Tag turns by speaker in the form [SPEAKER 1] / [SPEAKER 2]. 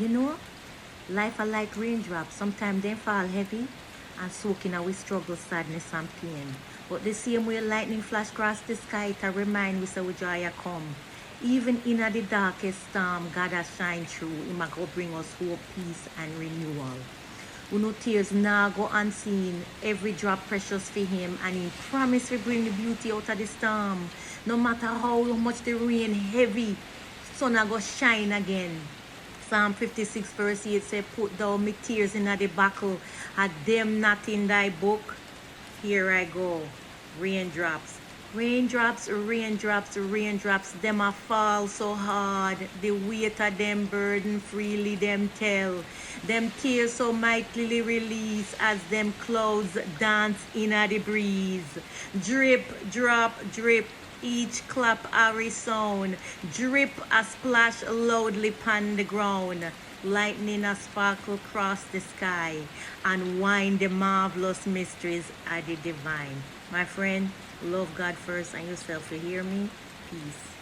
[SPEAKER 1] You know, life are like raindrops. Sometimes they fall heavy and soak in our struggle, sadness and pain. But the same way lightning flash across the sky to remind we say we joy a come. Even in the darkest storm, God has shine through. He might go bring us hope, peace, and renewal. We know tears now go unseen. Every drop precious for him, and he promise to bring the beauty out of the storm. No matter how much the rain heavy, sun a go shine again. Psalm 56 verse 8 say, put down my tears in the buckle, had them not in thy book. Here I go. Raindrops. Raindrops, raindrops, raindrops, them a fall so hard. The weight of them burden freely them tell. Them tears so mightily release as them clouds dance in the breeze. Drip, drop, drip, each clap a resound. Drip a splash loudly upon the ground. Lightning a sparkle across the sky. And wind the marvelous mysteries of the divine. My friend, love God first and yourself. You hear me? Peace.